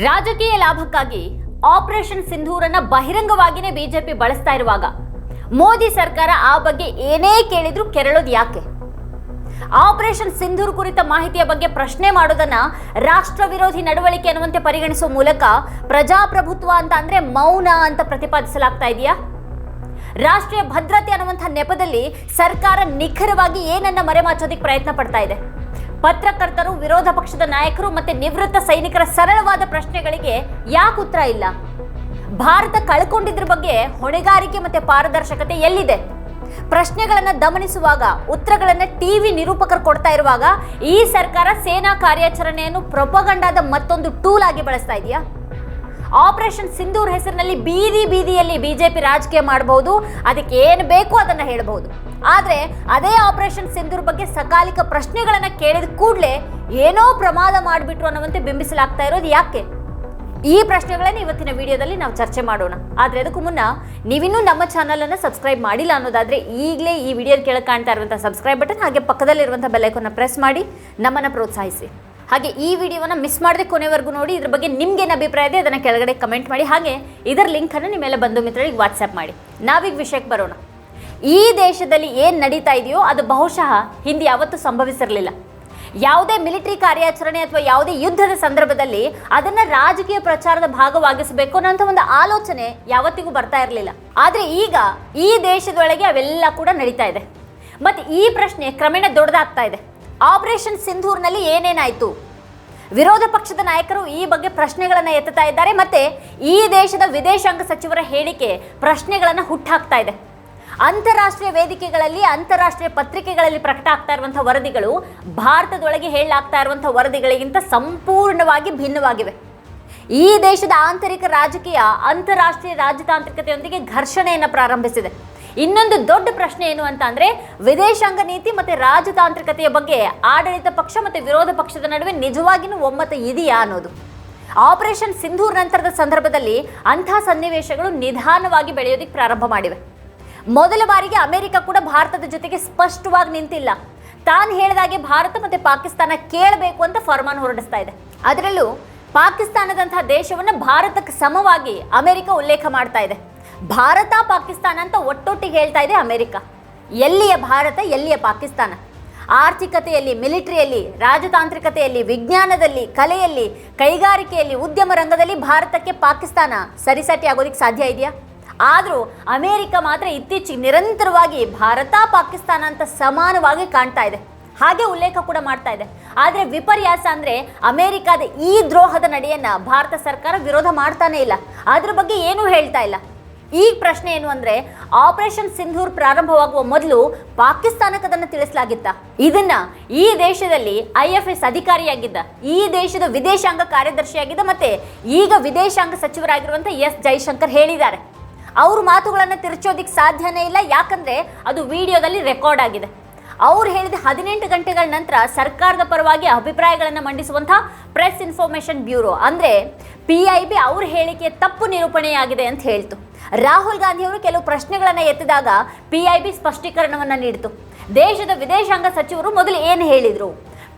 ರಾಜಕೀಯ ಲಾಭಕ್ಕಾಗಿ ಆಪರೇಷನ್ ಸಿಂಧೂರನ್ನ ಬಹಿರಂಗವಾಗಿಯೇ ಬಿಜೆಪಿ ಬಳಸ್ತಾ ಇರುವಾಗ ಮೋದಿ ಸರ್ಕಾರ ಆ ಬಗ್ಗೆ ಏನೇ ಕೇಳಿದ್ರು ಕೆರಳೋದು ಯಾಕೆ? ಆಪರೇಷನ್ ಸಿಂಧೂರ್ ಕುರಿತ ಮಾಹಿತಿಯ ಬಗ್ಗೆ ಪ್ರಶ್ನೆ ಮಾಡೋದನ್ನ ರಾಷ್ಟ್ರ ವಿರೋಧಿ ನಡವಳಿಕೆ ಅನ್ನುವಂತೆ ಪರಿಗಣಿಸುವ ಮೂಲಕ ಪ್ರಜಾಪ್ರಭುತ್ವ ಅಂತ ಅಂದ್ರೆ ಮೌನ ಅಂತ ಪ್ರತಿಪಾದಿಸಲಾಗ್ತಾ ಇದೆಯಾ? ರಾಷ್ಟ್ರೀಯ ಭದ್ರತೆ ಅನ್ನುವಂಥ ನೆಪದಲ್ಲಿ ಸರ್ಕಾರ ನಿಖರವಾಗಿ ಏನನ್ನ ಮರೆಮಾಚೋದಕ್ಕೆ ಪ್ರಯತ್ನ ಪಡ್ತಾ ಇದೆ. ಪತ್ರಕರ್ತರು, ವಿರೋಧ ಪಕ್ಷದ ನಾಯಕರು ಮತ್ತೆ ನಿವೃತ್ತ ಸೈನಿಕರ ಸರಳವಾದ ಪ್ರಶ್ನೆಗಳಿಗೆ ಯಾಕೆ ಉತ್ತರ ಇಲ್ಲ? ಭಾರತ ಕಳ್ಕೊಂಡಿದ್ರ ಬಗ್ಗೆ ಹೊಣೆಗಾರಿಕೆ ಮತ್ತೆ ಪಾರದರ್ಶಕತೆ ಎಲ್ಲಿದೆ? ಪ್ರಶ್ನೆಗಳನ್ನ ದಮನಿಸುವಾಗ ಉತ್ತರಗಳನ್ನ ಟಿವಿ ನಿರೂಪಕರು ಕೊಡ್ತಾ ಇರುವಾಗ ಈ ಸರ್ಕಾರ ಸೇನಾ ಕಾರ್ಯಾಚರಣೆಯನ್ನು ಪ್ರೊಪಗಂಡಾದ ಮತ್ತೊಂದು ಟೂಲ್ ಆಗಿ ಬಳಸ್ತಾ ಇದೆಯಾ? ಆಪರೇಷನ್ ಸಿಂಧೂರ್ ಹೆಸರಿನಲ್ಲಿ ಬೀದಿಯಲ್ಲಿ ಬಿಜೆಪಿ ರಾಜಕೀಯ ಮಾಡಬಹುದು, ಅದಕ್ಕೆ ಏನು ಬೇಕು ಅದನ್ನ ಹೇಳಬಹುದು. ಆದ್ರೆ ಅದೇ ಆಪರೇಷನ್ ಸಿಂಧೂರ್ ಬಗ್ಗೆ ಸಕಾಲಿಕ ಪ್ರಶ್ನೆಗಳನ್ನ ಕೇಳಿದ ಕೂಡಲೇ ಏನೋ ಪ್ರಮಾದ ಮಾಡಿಬಿಟ್ರು ಅನ್ನುವಂತೆ ಬಿಂಬಿಸಲಾಗ್ತಾ ಇರೋದು ಯಾಕೆ? ಈ ಪ್ರಶ್ನೆಗಳನ್ನ ಇವತ್ತಿನ ವಿಡಿಯೋದಲ್ಲಿ ನಾವು ಚರ್ಚೆ ಮಾಡೋಣ. ಆದ್ರೆ ಅದಕ್ಕೂ ಮುನ್ನ ನೀವಿನ್ನೂ ನಮ್ಮ ಚಾನಲ್ ಅನ್ನು ಸಬ್ಸ್ಕ್ರೈಬ್ ಮಾಡಿಲ್ಲ ಅನ್ನೋದಾದ್ರೆ ಈಗಲೇ ಈ ವಿಡಿಯೋ ಕೆಳಗೆ ಕಾಣ್ತಾ ಇರುವಂತಹ ಸಬ್ಸ್ಕ್ರೈಬ್ ಬಟನ್ ಹಾಗೆ ಪಕ್ಕದಲ್ಲಿರುವಂತಹ ಬೆಲ್ ಐಕಾನ್ ಪ್ರೆಸ್ ಮಾಡಿ ನಮ್ಮನ್ನ ಪ್ರೋತ್ಸಾಹಿಸಿ. ಹಾಗೆ ಈ ವಿಡಿಯೋವನ್ನ ಮಿಸ್ ಮಾಡದೆ ಕೊನೆವರೆಗೂ ನೋಡಿ. ಇದ್ರ ಬಗ್ಗೆ ನಿಮ್ಗೇನು ಅಭಿಪ್ರಾಯ ಇದೆ ಅದನ್ನ ಕೆಳಗಡೆ ಕಮೆಂಟ್ ಮಾಡಿ. ಹಾಗೆ ಇದರ ಲಿಂಕ್ ಅನ್ನು ನಿಮ್ಮೆಲ್ಲ ಬಂಧು ಮಿತ್ರರಿಗೆ ವಾಟ್ಸ್ಆಪ್ ಮಾಡಿ. ನಾವೀಗ ವಿಷಯಕ್ಕೆ ಬರೋಣ. ಈ ದೇಶದಲ್ಲಿ ಏನು ನಡೀತಾ ಇದೆಯೋ ಅದು ಬಹುಶಃ ಹಿಂದೆ ಯಾವತ್ತೂ ಸಂಭವಿಸಿರಲಿಲ್ಲ. ಯಾವುದೇ ಮಿಲಿಟರಿ ಕಾರ್ಯಾಚರಣೆ ಅಥವಾ ಯಾವುದೇ ಯುದ್ಧದ ಸಂದರ್ಭದಲ್ಲಿ ಅದನ್ನ ರಾಜಕೀಯ ಪ್ರಚಾರದ ಭಾಗವಾಗಿಸಬೇಕು ಅನ್ನೋ ಒಂದು ಆಲೋಚನೆ ಯಾವತ್ತಿಗೂ ಬರ್ತಾ ಇರಲಿಲ್ಲ. ಆದ್ರೆ ಈಗ ಈ ದೇಶದೊಳಗೆ ಅವೆಲ್ಲ ಕೂಡ ನಡೀತಾ ಇದೆ. ಮತ್ತೆ ಈ ಪ್ರಶ್ನೆ ಕ್ರಮೇಣ ದೊಡ್ಡದಾಗ್ತಾ ಇದೆ. ಆಪರೇಷನ್ ಸಿಂಧೂರ್ನಲ್ಲಿ ಏನೇನಾಯ್ತು? ವಿರೋಧ ಪಕ್ಷದ ನಾಯಕರು ಈ ಬಗ್ಗೆ ಪ್ರಶ್ನೆಗಳನ್ನ ಎತ್ತುತ್ತಾ ಇದ್ದಾರೆ. ಮತ್ತೆ ಈ ದೇಶದ ವಿದೇಶಾಂಗ ಸಚಿವರ ಹೇಳಿಕೆ ಪ್ರಶ್ನೆಗಳನ್ನ ಹುಟ್ಟಾಕ್ತಾ ಇದೆ. ಅಂತಾರಾಷ್ಟ್ರೀಯ ವೇದಿಕೆಗಳಲ್ಲಿ, ಅಂತಾರಾಷ್ಟ್ರೀಯ ಪತ್ರಿಕೆಗಳಲ್ಲಿ ಪ್ರಕಟ ಆಗ್ತಾ ಇರುವಂತಹ ವರದಿಗಳು ಭಾರತದೊಳಗೆ ಹೇಳಲಾಗ್ತಾ ಇರುವಂತಹ ವರದಿಗಳಿಗಿಂತ ಸಂಪೂರ್ಣವಾಗಿ ಭಿನ್ನವಾಗಿವೆ. ಈ ದೇಶದ ಆಂತರಿಕ ರಾಜಕೀಯ ಅಂತಾರಾಷ್ಟ್ರೀಯ ರಾಜತಾಂತ್ರಿಕತೆಯೊಂದಿಗೆ ಘರ್ಷಣೆಯನ್ನು ಪ್ರಾರಂಭಿಸಿದೆ. ಇನ್ನೊಂದು ದೊಡ್ಡ ಪ್ರಶ್ನೆ ಏನು ಅಂತ ಅಂದ್ರೆ ವಿದೇಶಾಂಗ ನೀತಿ ಮತ್ತೆ ರಾಜತಾಂತ್ರಿಕತೆಯ ಬಗ್ಗೆ ಆಡಳಿತ ಪಕ್ಷ ಮತ್ತೆ ವಿರೋಧ ಪಕ್ಷದ ನಡುವೆ ನಿಜವಾಗಿಯೂ ಒಮ್ಮತ ಇದೆಯಾ ಅನ್ನೋದು. ಆಪರೇಷನ್ ಸಿಂಧೂರ್ ನಂತರದ ಸಂದರ್ಭದಲ್ಲಿ ಅಂಥ ಸನ್ನಿವೇಶಗಳು ನಿಧಾನವಾಗಿ ಬೆಳೆಯೋದಕ್ಕೆ ಪ್ರಾರಂಭ ಮಾಡಿವೆ. ಮೊದಲ ಬಾರಿಗೆ ಅಮೆರಿಕ ಕೂಡ ಭಾರತದ ಜೊತೆಗೆ ಸ್ಪಷ್ಟವಾಗಿ ನಿಂತಿಲ್ಲ. ತಾನು ಹೇಳಿದಾಗೆ ಭಾರತ ಮತ್ತೆ ಪಾಕಿಸ್ತಾನ ಕೇಳಬೇಕು ಅಂತ ಫರ್ಮಾನ್ ಹೊರಡಿಸ್ತಾ ಇದೆ. ಅದರಲ್ಲೂ ಪಾಕಿಸ್ತಾನದಂತಹ ದೇಶವನ್ನು ಭಾರತಕ್ಕೆ ಸಮವಾಗಿ ಅಮೆರಿಕ ಉಲ್ಲೇಖ ಮಾಡ್ತಾ ಇದೆ. ಭಾರತ ಪಾಕಿಸ್ತಾನ ಅಂತ ಒಟ್ಟೊಟ್ಟಿಗೆ ಹೇಳ್ತಾ ಇದೆ ಅಮೆರಿಕ. ಎಲ್ಲಿಯ ಭಾರತ, ಎಲ್ಲಿಯ ಪಾಕಿಸ್ತಾನ? ಆರ್ಥಿಕತೆಯಲ್ಲಿ, ಮಿಲಿಟರಿಯಲ್ಲಿ, ರಾಜತಾಂತ್ರಿಕತೆಯಲ್ಲಿ, ವಿಜ್ಞಾನದಲ್ಲಿ, ಕಲೆಯಲ್ಲಿ, ಕೈಗಾರಿಕೆಯಲ್ಲಿ, ಉದ್ಯಮ ರಂಗದಲ್ಲಿ ಭಾರತಕ್ಕೆ ಪಾಕಿಸ್ತಾನ ಸರಿಸಾಟಿ ಆಗೋದಕ್ಕೆ ಸಾಧ್ಯ ಇದೆಯಾ? ಆದರೂ ಅಮೆರಿಕ ಮಾತ್ರ ಇತ್ತೀಚೆಗೆ ನಿರಂತರವಾಗಿ ಭಾರತ ಪಾಕಿಸ್ತಾನ ಅಂತ ಸಮಾನವಾಗಿ ಕಾಣ್ತಾ ಇದೆ, ಹಾಗೆ ಉಲ್ಲೇಖ ಕೂಡ ಮಾಡ್ತಾ ಇದೆ. ಆದರೆ ವಿಪರ್ಯಾಸ ಅಂದರೆ ಅಮೆರಿಕದ ಈ ದ್ರೋಹದ ನಡೆಯನ್ನ ಭಾರತ ಸರ್ಕಾರ ವಿರೋಧ ಮಾಡ್ತಾನೆ ಇಲ್ಲ, ಅದ್ರ ಬಗ್ಗೆ ಏನೂ ಹೇಳ್ತಾ ಇಲ್ಲ. ಈ ಪ್ರಶ್ನೆ ಏನು ಅಂದರೆ ಆಪರೇಷನ್ ಸಿಂಧೂರ್ ಪ್ರಾರಂಭವಾಗುವ ಮೊದಲು ಪಾಕಿಸ್ತಾನಕ್ಕೆ ಅದನ್ನು ತಿಳಿಸಲಾಗಿತ್ತ? ಇದನ್ನ ಈ ದೇಶದಲ್ಲಿ IFS ಅಧಿಕಾರಿಯಾಗಿದ್ದ, ಈ ದೇಶದ ವಿದೇಶಾಂಗ ಕಾರ್ಯದರ್ಶಿಯಾಗಿದ್ದ ಮತ್ತೆ ಈಗ ವಿದೇಶಾಂಗ ಸಚಿವರಾಗಿರುವಂಥ S ಜೈಶಂಕರ್ ಹೇಳಿದ್ದಾರೆ. ಅವ್ರ ಮಾತುಗಳನ್ನು ತಿರುಚೋದಿಕ್ಕೆ ಸಾಧ್ಯನೇ ಇಲ್ಲ, ಯಾಕಂದ್ರೆ ಅದು ವಿಡಿಯೋದಲ್ಲಿ ರೆಕಾರ್ಡ್ ಆಗಿದೆ. ಅವ್ರು ಹೇಳಿದ 18 ಗಂಟೆಗಳ ನಂತರ ಸರ್ಕಾರದ ಪರವಾಗಿ ಅಭಿಪ್ರಾಯಗಳನ್ನು ಮಂಡಿಸುವಂತಹ ಪ್ರೆಸ್ ಇನ್ಫಾರ್ಮೇಷನ್ ಬ್ಯೂರೋ ಅಂದ್ರೆ PIB ಅವ್ರ ಹೇಳಿಕೆ ತಪ್ಪು ನಿರೂಪಣೆಯಾಗಿದೆ ಅಂತ ಹೇಳ್ತು. ರಾಹುಲ್ ಗಾಂಧಿ ಅವರು ಕೆಲವು ಪ್ರಶ್ನೆಗಳನ್ನು ಎತ್ತಿದಾಗ PIB ಸ್ಪಷ್ಟೀಕರಣವನ್ನು ನೀಡಿತು. ದೇಶದ ವಿದೇಶಾಂಗ ಸಚಿವರು ಮೊದಲು ಏನು ಹೇಳಿದ್ರು?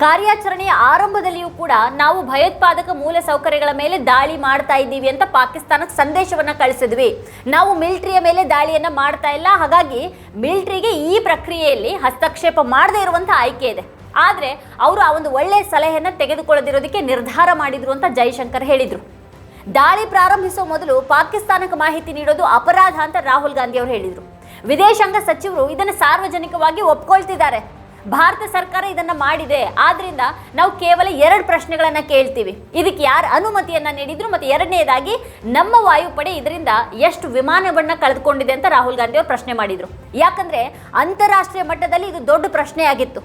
ಕಾರ್ಯಾಚರಣೆಯ ಆರಂಭದಲ್ಲಿಯೂ ಕೂಡ ನಾವು ಭಯೋತ್ಪಾದಕ ಮೂಲ ಸೌಕರ್ಯಗಳ ಮೇಲೆ ದಾಳಿ ಮಾಡ್ತಾ ಇದ್ದೀವಿ ಅಂತ ಪಾಕಿಸ್ತಾನಕ್ಕೆ ಸಂದೇಶವನ್ನ ಕಳಿಸಿದ್ವಿ. ನಾವು ಮಿಲಿಟರಿಯ ಮೇಲೆ ದಾಳಿಯನ್ನ ಮಾಡ್ತಾ ಇಲ್ಲ, ಹಾಗಾಗಿ ಮಿಲಿಟರಿಗೆ ಈ ಪ್ರಕ್ರಿಯೆಯಲ್ಲಿ ಹಸ್ತಕ್ಷೇಪ ಮಾಡದೇ ಇರುವಂತ ಆಯ್ಕೆ ಇದೆ. ಆದ್ರೆ ಅವರು ಆ ಒಂದು ಒಳ್ಳೆಯ ಸಲಹೆಯನ್ನ ತೆಗೆದುಕೊಳ್ಳದಿರೋದಕ್ಕೆ ನಿರ್ಧಾರ ಮಾಡಿದ್ರು ಅಂತ ಜೈಶಂಕರ್ ಹೇಳಿದ್ರು. ದಾಳಿ ಪ್ರಾರಂಭಿಸುವ ಮೊದಲು ಪಾಕಿಸ್ತಾನಕ್ಕೆ ಮಾಹಿತಿ ನೀಡೋದು ಅಪರಾಧ ಅಂತ ರಾಹುಲ್ ಗಾಂಧಿ ಅವರು ಹೇಳಿದ್ರು. ವಿದೇಶಾಂಗ ಸಚಿವರು ಇದನ್ನು ಸಾರ್ವಜನಿಕವಾಗಿ ಒಪ್ಕೊಳ್ತಿದ್ದಾರೆ. ಭಾರತ ಸರ್ಕಾರ ಇದನ್ನ ಮಾಡಿದೆ, ಆದ್ರಿಂದ ನಾವು ಕೇವಲ 2 ಪ್ರಶ್ನೆಗಳನ್ನ ಕೇಳ್ತೀವಿ. ಇದಕ್ಕೆ ಯಾರು ಅನುಮತಿಯನ್ನ ನೀಡಿದ್ರು ಮತ್ತೆ ಎರಡನೇದಾಗಿ ನಮ್ಮ ವಾಯುಪಡೆ ಇದರಿಂದ ಎಷ್ಟು ವಿಮಾನವನ್ನ ಕಳೆದುಕೊಂಡಿದೆ ಅಂತ ರಾಹುಲ್ ಗಾಂಧಿ ಅವರು ಪ್ರಶ್ನೆ ಮಾಡಿದ್ರು. ಯಾಕಂದ್ರೆ ಅಂತಾರಾಷ್ಟ್ರೀಯ ಮಟ್ಟದಲ್ಲಿ ಇದು ದೊಡ್ಡ ಪ್ರಶ್ನೆ ಆಗಿತ್ತು.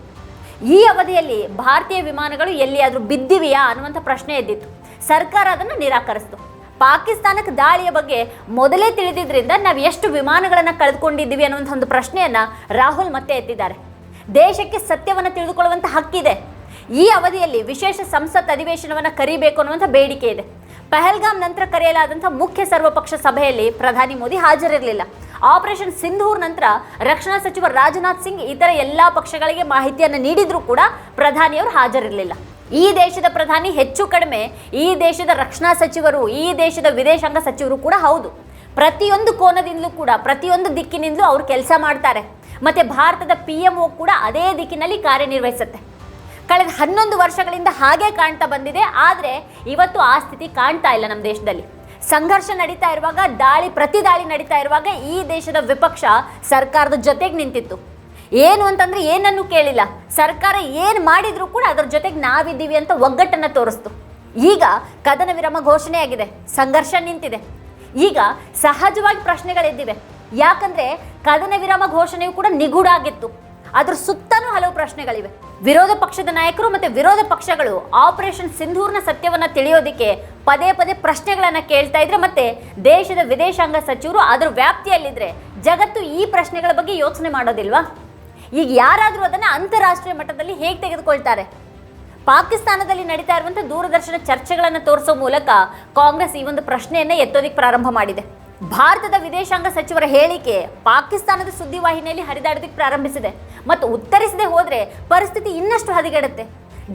ಈ ಅವಧಿಯಲ್ಲಿ ಭಾರತೀಯ ವಿಮಾನಗಳು ಎಲ್ಲಿಯಾದ್ರೂ ಬಿದ್ದಿವೆಯಾ ಅನ್ನುವಂಥ ಪ್ರಶ್ನೆ ಎದ್ದಿತ್ತು. ಸರ್ಕಾರ ಅದನ್ನು ನಿರಾಕರಿಸಿತು. ಪಾಕಿಸ್ತಾನಕ್ಕೆ ದಾಳಿಯ ಬಗ್ಗೆ ಮೊದಲೇ ತಿಳಿದಿದ್ರಿಂದ ನಾವು ಎಷ್ಟು ವಿಮಾನಗಳನ್ನು ಕಳೆದುಕೊಂಡಿದ್ದೀವಿ ಅನ್ನುವಂಥ ಒಂದು ಪ್ರಶ್ನೆಯನ್ನ ರಾಹುಲ್ ಮತ್ತೆ ಎತ್ತಿದ್ದಾರೆ. ದೇಶಕ್ಕೆ ಸತ್ಯವನ್ನು ತಿಳಿದುಕೊಳ್ಳುವಂಥ ಹಕ್ಕಿದೆ. ಈ ಅವಧಿಯಲ್ಲಿ ವಿಶೇಷ ಸಂಸತ್ ಅಧಿವೇಶನವನ್ನು ಕರೀಬೇಕು ಅನ್ನುವಂಥ ಬೇಡಿಕೆ ಇದೆ. ಪಹಲ್ಗಾಮ್ ನಂತರ ಕರೆಯಲಾದಂಥ ಮುಖ್ಯ ಸರ್ವಪಕ್ಷ ಸಭೆಯಲ್ಲಿ ಪ್ರಧಾನಿ ಮೋದಿ ಹಾಜರಿರಲಿಲ್ಲ. ಆಪರೇಷನ್ ಸಿಂಧೂರ್ ನಂತರ ರಕ್ಷಣಾ ಸಚಿವ ರಾಜನಾಥ್ ಸಿಂಗ್ ಇತರ ಎಲ್ಲ ಪಕ್ಷಗಳಿಗೆ ಮಾಹಿತಿಯನ್ನು ನೀಡಿದ್ರೂ ಕೂಡ ಪ್ರಧಾನಿಯವರು ಹಾಜರಿರಲಿಲ್ಲ. ಈ ದೇಶದ ಪ್ರಧಾನಿ ಹೆಚ್ಚು ಕಡಿಮೆ ಈ ದೇಶದ ರಕ್ಷಣಾ ಸಚಿವರು, ಈ ದೇಶದ ವಿದೇಶಾಂಗ ಸಚಿವರು ಕೂಡ ಹೌದು. ಪ್ರತಿಯೊಂದು ಕೋನದಿಂದಲೂ ಕೂಡ, ಪ್ರತಿಯೊಂದು ದಿಕ್ಕಿನಿಂದಲೂ ಅವರು ಕೆಲಸ ಮಾಡ್ತಾರೆ. ಮತ್ತು ಭಾರತದ PMO ಕೂಡ ಅದೇ ದಿಕ್ಕಿನಲ್ಲಿ ಕಾರ್ಯನಿರ್ವಹಿಸುತ್ತೆ. ಕಳೆದ 11 ವರ್ಷಗಳಿಂದ ಹಾಗೆ ಕಾಣ್ತಾ ಬಂದಿದೆ. ಆದರೆ ಇವತ್ತು ಆ ಸ್ಥಿತಿ ಕಾಣ್ತಾ ಇಲ್ಲ. ನಮ್ಮ ದೇಶದಲ್ಲಿ ಸಂಘರ್ಷ ನಡೀತಾ ಇರುವಾಗ, ಪ್ರತಿ ದಾಳಿ ನಡೀತಾ ಇರುವಾಗ ಈ ದೇಶದ ವಿಪಕ್ಷ ಸರ್ಕಾರದ ಜೊತೆಗೆ ನಿಂತಿತ್ತು. ಏನು ಅಂತಂದ್ರೆ ಏನನ್ನು ಕೇಳಿಲ್ಲ. ಸರ್ಕಾರ ಏನು ಮಾಡಿದ್ರು ಕೂಡ ಅದರ ಜೊತೆಗೆ ನಾವಿದ್ದೀವಿ ಅಂತ ಒಗ್ಗಟ್ಟನ್ನು ತೋರಿಸ್ತು. ಈಗ ಕದನ ವಿರಾಮ ಘೋಷಣೆ ಆಗಿದೆ, ಸಂಘರ್ಷ ನಿಂತಿದೆ. ಈಗ ಸಹಜವಾಗಿ ಪ್ರಶ್ನೆಗಳಿದ್ದಿವೆ. ಯಾಕಂದ್ರೆ ಕದನ ವಿರಾಮ ಘೋಷಣೆಯು ಕೂಡ ನಿಗೂಢ ಆಗಿತ್ತು. ಅದ್ರ ಸುತ್ತಲೂ ಹಲವು ಪ್ರಶ್ನೆಗಳಿವೆ. ವಿರೋಧ ಪಕ್ಷದ ನಾಯಕರು ಮತ್ತು ವಿರೋಧ ಪಕ್ಷಗಳು ಆಪರೇಷನ್ ಸಿಂಧೂರ್ನ ಸತ್ಯವನ್ನ ತಿಳಿಯೋದಿಕ್ಕೆ ಪದೇ ಪದೇ ಪ್ರಶ್ನೆಗಳನ್ನ ಕೇಳ್ತಾ ಇದ್ರೆ, ಮತ್ತೆ ದೇಶದ ವಿದೇಶಾಂಗ ಸಚಿವರು ಅದರ ವ್ಯಾಪ್ತಿಯಲ್ಲಿದ್ರೆ ಜಗತ್ತು ಈ ಪ್ರಶ್ನೆಗಳ ಬಗ್ಗೆ ಯೋಚನೆ ಮಾಡೋದಿಲ್ವಾ? ಈಗ ಯಾರಾದರೂ ಅದನ್ನು ಅಂತಾರಾಷ್ಟ್ರೀಯ ಮಟ್ಟದಲ್ಲಿ ಹೇಗೆ ತೆಗೆದುಕೊಳ್ತಾರೆ? ಪಾಕಿಸ್ತಾನದಲ್ಲಿ ನಡೀತಾ ಇರುವಂಥ ದೂರದರ್ಶನ ಚರ್ಚೆಗಳನ್ನು ತೋರಿಸೋ ಮೂಲಕ ಕಾಂಗ್ರೆಸ್ ಈ ಒಂದು ಪ್ರಶ್ನೆಯನ್ನು ಎತ್ತೋದಿಕ್ಕೆ ಪ್ರಾರಂಭ ಮಾಡಿದೆ. ಭಾರತದ ವಿದೇಶಾಂಗ ಸಚಿವರ ಹೇಳಿಕೆ ಪಾಕಿಸ್ತಾನದ ಸುದ್ದಿವಾಹಿನಿಯಲ್ಲಿ ಹರಿದಾಡೋದಕ್ಕೆ ಪ್ರಾರಂಭಿಸಿದೆ ಮತ್ತು ಉತ್ತರಿಸದೆ ಹೋದರೆ ಪರಿಸ್ಥಿತಿ ಇನ್ನಷ್ಟು ಹದಗೆಡುತ್ತೆ.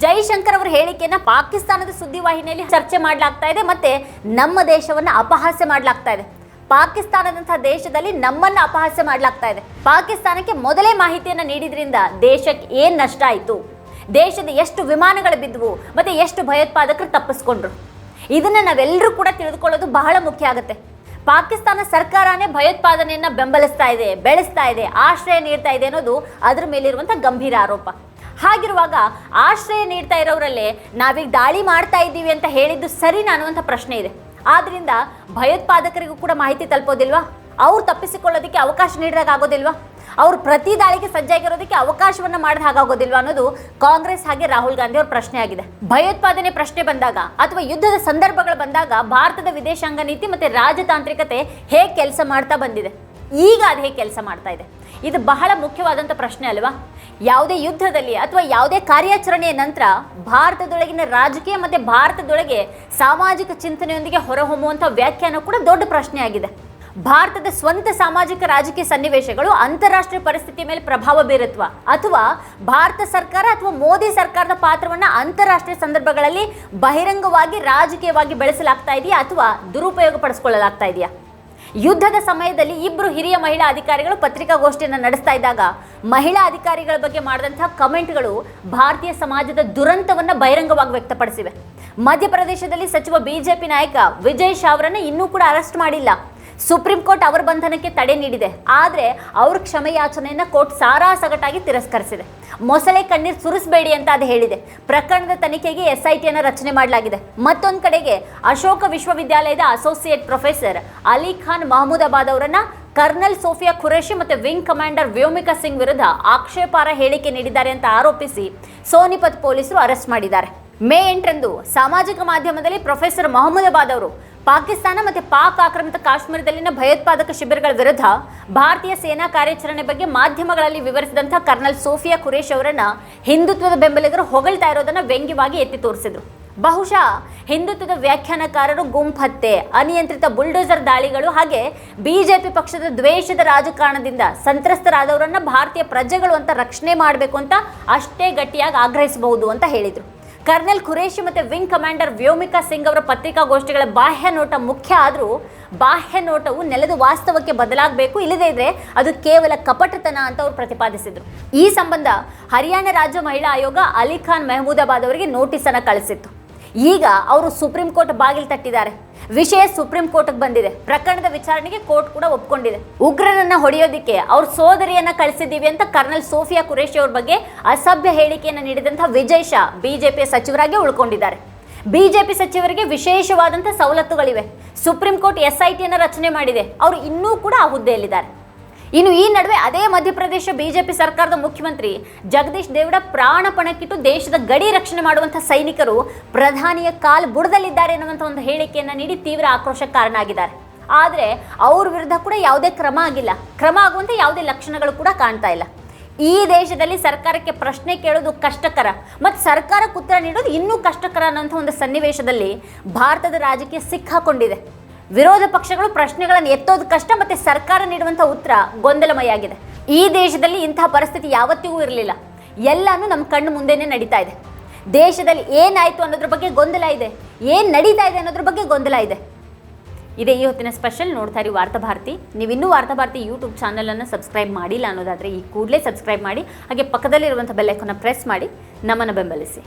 ಜೈಶಂಕರ್ ಅವರ ಹೇಳಿಕೆಯನ್ನು ಪಾಕಿಸ್ತಾನದ ಸುದ್ದಿವಾಹಿನಿಯಲ್ಲಿ ಚರ್ಚೆ ಮಾಡಲಾಗ್ತಾ ಇದೆ ಮತ್ತು ನಮ್ಮ ದೇಶವನ್ನು ಅಪಹಾಸ್ಯ ಮಾಡಲಾಗ್ತಾ ಇದೆ. ಪಾಕಿಸ್ತಾನದಂತಹ ದೇಶದಲ್ಲಿ ನಮ್ಮನ್ನು ಅಪಹಾಸ್ಯ ಮಾಡಲಾಗ್ತಾ ಇದೆ. ಪಾಕಿಸ್ತಾನಕ್ಕೆ ಮೊದಲೇ ಮಾಹಿತಿಯನ್ನು ನೀಡಿದ್ರಿಂದ ದೇಶಕ್ಕೆ ಏನು ನಷ್ಟ ಆಯಿತು, ದೇಶದ ಎಷ್ಟು ವಿಮಾನಗಳು ಬಿದ್ದವು ಮತ್ತು ಎಷ್ಟು ಭಯೋತ್ಪಾದಕರು ತಪ್ಪಿಸ್ಕೊಂಡ್ರು, ಇದನ್ನು ನಾವೆಲ್ಲರೂ ಕೂಡ ತಿಳಿದುಕೊಳ್ಳೋದು ಬಹಳ ಮುಖ್ಯ ಆಗುತ್ತೆ. ಪಾಕಿಸ್ತಾನ ಸರ್ಕಾರನೇ ಭಯೋತ್ಪಾದನೆಯನ್ನು ಬೆಂಬಲಿಸ್ತಾ ಇದೆ, ಬೆಳೆಸ್ತಾ ಇದೆ, ಆಶ್ರಯ ನೀಡ್ತಾ ಇದೆ ಅನ್ನೋದು ಅದರ ಮೇಲಿರುವಂಥ ಗಂಭೀರ ಆರೋಪ. ಹಾಗಿರುವಾಗ ಆಶ್ರಯ ನೀಡ್ತಾ ಇರೋರಲ್ಲೇ ನಾವೀಗ ದಾಳಿ ಮಾಡ್ತಾ ಇದ್ದೀವಿ ಅಂತ ಹೇಳಿದ್ದು ಸರಿನಾ ಅನ್ನುವಂಥ ಪ್ರಶ್ನೆ ಇದೆ. ಆದ್ರಿಂದ ಭಯೋತ್ಪಾದಕರಿಗೂ ಕೂಡ ಮಾಹಿತಿ ತಲುಪೋದಿಲ್ವಾ? ಅವ್ರು ತಪ್ಪಿಸಿಕೊಳ್ಳೋದಕ್ಕೆ ಅವಕಾಶ ನೀಡಿದಾಗ ಆಗೋದಿಲ್ವಾ? ಅವ್ರು ಪ್ರತಿ ದಾಳಿಗೆ ಸಜ್ಜಾಗಿರೋದಕ್ಕೆ ಅವಕಾಶವನ್ನು ಮಾಡಿದ ಹಾಗಾಗೋದಿಲ್ವಾ ಅನ್ನೋದು ಕಾಂಗ್ರೆಸ್ ಹಾಗೆ ರಾಹುಲ್ ಗಾಂಧಿ ಅವ್ರ ಪ್ರಶ್ನೆ ಆಗಿದೆ. ಭಯೋತ್ಪಾದನೆ ಪ್ರಶ್ನೆ ಬಂದಾಗ ಅಥವಾ ಯುದ್ಧದ ಸಂದರ್ಭಗಳು ಬಂದಾಗ ಭಾರತದ ವಿದೇಶಾಂಗ ನೀತಿ ಮತ್ತು ರಾಜತಾಂತ್ರಿಕತೆ ಹೇಗೆ ಕೆಲಸ ಮಾಡ್ತಾ ಬಂದಿದೆ, ಈಗ ಅದು ಹೇಗೆ ಕೆಲಸ ಮಾಡ್ತಾ ಇದೆ, ಇದು ಬಹಳ ಮುಖ್ಯವಾದಂಥ ಪ್ರಶ್ನೆ ಅಲ್ವಾ? ಯಾವುದೇ ಯುದ್ಧದಲ್ಲಿ ಅಥವಾ ಯಾವುದೇ ಕಾರ್ಯಾಚರಣೆಯ ನಂತರ ಭಾರತದೊಳಗಿನ ರಾಜಕೀಯ ಮತ್ತು ಭಾರತದೊಳಗೆ ಸಾಮಾಜಿಕ ಚಿಂತನೆಯೊಂದಿಗೆ ಹೊರಹೊಮ್ಮುವಂಥ ವ್ಯಾಖ್ಯಾನ ಕೂಡ ದೊಡ್ಡ ಪ್ರಶ್ನೆ ಆಗಿದೆ. ಭಾರತದ ಸ್ವಂತ ಸಾಮಾಜಿಕ ರಾಜಕೀಯ ಸನ್ನಿವೇಶಗಳು ಅಂತಾರಾಷ್ಟ್ರೀಯ ಪರಿಸ್ಥಿತಿಯ ಮೇಲೆ ಪ್ರಭಾವ ಬೀರುತ್ತವಾ, ಅಥವಾ ಭಾರತ ಸರ್ಕಾರ ಅಥವಾ ಮೋದಿ ಸರ್ಕಾರದ ಪಾತ್ರವನ್ನು ಅಂತಾರಾಷ್ಟ್ರೀಯ ಸಂದರ್ಭಗಳಲ್ಲಿ ಬಹಿರಂಗವಾಗಿ ರಾಜಕೀಯವಾಗಿ ಬೆಳೆಸಲಾಗ್ತಾ ಇದೆಯಾ ಅಥವಾ ದುರುಪಯೋಗ ಪಡಿಸ್ಕೊಳ್ಳಲಾಗ್ತಾ ಇದೆಯಾ? ಯುದ್ಧದ ಸಮಯದಲ್ಲಿ ಇಬ್ಬರು ಹಿರಿಯ ಮಹಿಳಾ ಅಧಿಕಾರಿಗಳು ಪತ್ರಿಕಾಗೋಷ್ಠಿಯನ್ನು ನಡೆಸ್ತಾ ಇದ್ದಾಗ ಮಹಿಳಾ ಅಧಿಕಾರಿಗಳ ಬಗ್ಗೆ ಮಾಡಿದಂತಹ ಕಮೆಂಟ್ಗಳು ಭಾರತೀಯ ಸಮಾಜದ ದುರಂತವನ್ನು ಬಹಿರಂಗವಾಗಿ ವ್ಯಕ್ತಪಡಿಸಿವೆ. ಮಧ್ಯಪ್ರದೇಶದಲ್ಲಿ ಸಚಿವ ಬಿಜೆಪಿ ನಾಯಕ ವಿಜಯ್ ಶಾ ಅವರನ್ನು ಇನ್ನೂ ಕೂಡ ಅರೆಸ್ಟ್ ಮಾಡಿಲ್ಲ. ಸುಪ್ರೀಂ ಕೋರ್ಟ್ ಅವರ ಬಂಧನಕ್ಕೆ ತಡೆ ನೀಡಿದೆ. ಆದರೆ ಅವ್ರ ಕ್ಷಮೆಯಾಚನೆಯನ್ನು ಕೋರ್ಟ್ ಸಾರಾಸಗಟಾಗಿ ತಿರಸ್ಕರಿಸಿದೆ. ಮೊಸಳೆ ಕಣ್ಣೀರು ಸುರಿಸಬೇಡಿ ಅಂತ ಅದು ಹೇಳಿದೆ. ಪ್ರಕರಣದ ತನಿಖೆಗೆ SITಯನ್ನು ರಚನೆ ಮಾಡಲಾಗಿದೆ. ಮತ್ತೊಂದು ಕಡೆಗೆ ಅಶೋಕ ವಿಶ್ವವಿದ್ಯಾಲಯದ ಅಸೋಸಿಯೇಟ್ ಪ್ರೊಫೆಸರ್ ಅಲಿ ಖಾನ್ ಮಹಮೂದಾಬಾದ್ ಅವರನ್ನ ಕರ್ನಲ್ ಸೋಫಿಯಾ ಖುರೇಶಿ ಮತ್ತು ವಿಂಗ್ ಕಮಾಂಡರ್ ವ್ಯೋಮಿಕಾ ಸಿಂಗ್ ವಿರುದ್ಧ ಆಕ್ಷೇಪಾರ್ಹ ಹೇಳಿಕೆ ನೀಡಿದ್ದಾರೆ ಅಂತ ಆರೋಪಿಸಿ ಸೋನಿಪತ್ ಪೊಲೀಸರು ಅರೆಸ್ಟ್ ಮಾಡಿದ್ದಾರೆ. ಮೇ 8ರಂದು ಸಾಮಾಜಿಕ ಮಾಧ್ಯಮದಲ್ಲಿ ಪ್ರೊಫೆಸರ್ ಮಹಮೂದಾಬಾದ್ ಅವರು ಪಾಕಿಸ್ತಾನ ಮತ್ತು ಪಾಕ್ ಆಕ್ರಮಿತ ಕಾಶ್ಮೀರದಲ್ಲಿನ ಭಯೋತ್ಪಾದಕ ಶಿಬಿರಗಳ ವಿರುದ್ಧ ಭಾರತೀಯ ಸೇನಾ ಕಾರ್ಯಾಚರಣೆ ಬಗ್ಗೆ ಮಾಧ್ಯಮಗಳಲ್ಲಿ ವಿವರಿಸಿದಂಥ ಕರ್ನಲ್ ಸೋಫಿಯಾ ಖುರೇಶಿ ಅವರನ್ನ ಹಿಂದುತ್ವದ ಬೆಂಬಲಿಗರು ಹೊಗಳ್ತಾ ಇರೋದನ್ನು ವ್ಯಂಗ್ಯವಾಗಿ ಎತ್ತಿ ತೋರಿಸಿದ್ರು. ಬಹುಶಃ ಹಿಂದುತ್ವದ ವ್ಯಾಖ್ಯಾನಕಾರರು ಗುಂಪು ಹತ್ಯೆ, ಅನಿಯಂತ್ರಿತ ಬುಲ್ಡೋಸರ್ ದಾಳಿಗಳು ಹಾಗೆ ಬಿಜೆಪಿ ಪಕ್ಷದ ದ್ವೇಷದ ರಾಜಕಾರಣದಿಂದ ಸಂತ್ರಸ್ತರಾದವರನ್ನ ಭಾರತೀಯ ಪ್ರಜೆಗಳು ಅಂತ ರಕ್ಷಣೆ ಮಾಡಬೇಕು ಅಂತ ಅಷ್ಟೇ ಗಟ್ಟಿಯಾಗಿ ಆಗ್ರಹಿಸಬಹುದು ಅಂತ ಹೇಳಿದರು. ಕರ್ನಲ್ ಖುರೇಶಿ ಮತ್ತು ವಿಂಗ್ ಕಮಾಂಡರ್ ವ್ಯೋಮಿಕಾ ಸಿಂಗ್ ಅವರ ಪತ್ರಿಕಾಗೋಷ್ಠಿಗಳ ಬಾಹ್ಯ ನೋಟ ಮುಖ್ಯ ಆದರೂ ಬಾಹ್ಯ ನೋಟವು ನೆಲದ ವಾಸ್ತವಕ್ಕೆ ಬದಲಾಗಬೇಕು, ಇಲ್ಲದೇ ಇದ್ರೆ ಅದು ಕೇವಲ ಕಪಟತನ ಅಂತ ಅವರು ಪ್ರತಿಪಾದಿಸಿದರು. ಈ ಸಂಬಂಧ ಹರಿಯಾಣ ರಾಜ್ಯ ಮಹಿಳಾ ಆಯೋಗ ಅಲಿ ಖಾನ್ ಮೆಹಮೂದಾಬಾದ್ ಅವರಿಗೆ ನೋಟಿಸನ್ನು ಕಳಿಸಿತ್ತು. ಈಗ ಅವರು ಸುಪ್ರೀಂ ಕೋರ್ಟ್ ಬಾಗಿಲು ತಟ್ಟಿದ್ದಾರೆ. ವಿಷಯ ಸುಪ್ರೀಂ ಕೋರ್ಟ್ಗೆ ಬಂದಿದೆ. ಪ್ರಕರಣದ ವಿಚಾರಣೆಗೆ ಕೋರ್ಟ್ ಕೂಡ ಒಪ್ಕೊಂಡಿದೆ. ಉಗ್ರರನ್ನ ಹೊಡೆಯೋದಿಕ್ಕೆ ಅವ್ರ ಸೋದರಿಯನ್ನ ಕಳಿಸಿದ್ದೀವಿ ಅಂತ ಕರ್ನಲ್ ಸೋಫಿಯಾ ಖುರೇಶಿ ಅವ್ರ ಬಗ್ಗೆ ಅಸಭ್ಯ ಹೇಳಿಕೆಯನ್ನು ನೀಡಿದಂತಹ ವಿಜಯ್ ಶಾ ಬಿಜೆಪಿಯ ಸಚಿವರಾಗಿ ಉಳ್ಕೊಂಡಿದ್ದಾರೆ. ಬಿಜೆಪಿ ಸಚಿವರಿಗೆ ವಿಶೇಷವಾದಂಥ ಸವಲತ್ತುಗಳಿವೆ. ಸುಪ್ರೀಂ ಕೋರ್ಟ್ SITಯನ್ನು ರಚನೆ ಮಾಡಿದೆ. ಅವರು ಇನ್ನೂ ಕೂಡ ಆ ಹುದ್ದೆಯಲ್ಲಿದ್ದಾರೆ. ಇನ್ನು ಈ ನಡುವೆ ಅದೇ ಮಧ್ಯಪ್ರದೇಶ ಬಿಜೆಪಿ ಸರ್ಕಾರದ ಮುಖ್ಯಮಂತ್ರಿ ಜಗದೀಶ್ ದೇವಡ ಪ್ರಾಣ ಪಣಕ್ಕಿಟ್ಟು ದೇಶದ ಗಡಿ ರಕ್ಷಣೆ ಮಾಡುವಂಥ ಸೈನಿಕರು ಪ್ರಧಾನಿಯ ಕಾಲು ಬುಡದಲ್ಲಿದ್ದಾರೆ ಎನ್ನುವಂಥ ಒಂದು ಹೇಳಿಕೆಯನ್ನು ನೀಡಿ ತೀವ್ರ ಆಕ್ರೋಶಕ್ಕೆ ಕಾರಣ ಆಗಿದ್ದಾರೆ. ಆದರೆ ಅವ್ರ ವಿರುದ್ಧ ಕೂಡ ಯಾವುದೇ ಕ್ರಮ ಆಗಿಲ್ಲ. ಕ್ರಮ ಆಗುವಂಥ ಯಾವುದೇ ಲಕ್ಷಣಗಳು ಕೂಡ ಕಾಣ್ತಾ ಇಲ್ಲ. ಈ ದೇಶದಲ್ಲಿ ಸರ್ಕಾರಕ್ಕೆ ಪ್ರಶ್ನೆ ಕೇಳೋದು ಕಷ್ಟಕರ ಮತ್ತು ಸರ್ಕಾರಕ್ಕೆ ಉತ್ತರ ನೀಡೋದು ಇನ್ನೂ ಕಷ್ಟಕರ ಅನ್ನೋಂಥ ಒಂದು ಸನ್ನಿವೇಶದಲ್ಲಿ ಭಾರತದ ರಾಜಕೀಯ ಸಿಕ್ಕಾಕೊಂಡಿದೆ. ವಿರೋಧ ಪಕ್ಷಗಳು ಪ್ರಶ್ನೆಗಳನ್ನು ಎತ್ತೋದು ಕಷ್ಟ ಮತ್ತು ಸರ್ಕಾರ ನೀಡುವಂಥ ಉತ್ತರ ಗೊಂದಲಮಯ ಆಗಿದೆ. ಈ ದೇಶದಲ್ಲಿ ಇಂತಹ ಪರಿಸ್ಥಿತಿ ಯಾವತ್ತಿಗೂ ಇರಲಿಲ್ಲ. ಎಲ್ಲಾನು ನಮ್ಮ ಕಣ್ಣು ಮುಂದೆನೇ ನಡೀತಾ ಇದೆ. ದೇಶದಲ್ಲಿ ಏನಾಯಿತು ಅನ್ನೋದ್ರ ಬಗ್ಗೆ ಗೊಂದಲ ಇದೆ, ಏನು ನಡೀತಾ ಇದೆ ಅನ್ನೋದ್ರ ಬಗ್ಗೆ ಗೊಂದಲ ಇದೆ. ಇದೇ ಈ ಹೊತ್ತಿನ ಸ್ಪೆಷಲ್. ನೋಡ್ತಾ ಇರಿ ವಾರ್ತಾಭಾರತಿ. ನೀವಿನ್ನೂ ವಾರ್ತಾಭಾರತಿ ಯೂಟ್ಯೂಬ್ ಚಾನಲನ್ನು ಸಬ್ಸ್ಕ್ರೈಬ್ ಮಾಡಿಲ್ಲ ಅನ್ನೋದಾದರೆ ಈ ಕೂಡಲೇ ಸಬ್ಸ್ಕ್ರೈಬ್ ಮಾಡಿ, ಹಾಗೆ ಪಕ್ಕದಲ್ಲಿರುವಂಥ ಬೆಲ್ ಐಕಾನ್ನ ಪ್ರೆಸ್ ಮಾಡಿ ನಮ್ಮನ್ನು ಬೆಂಬಲಿಸಿ.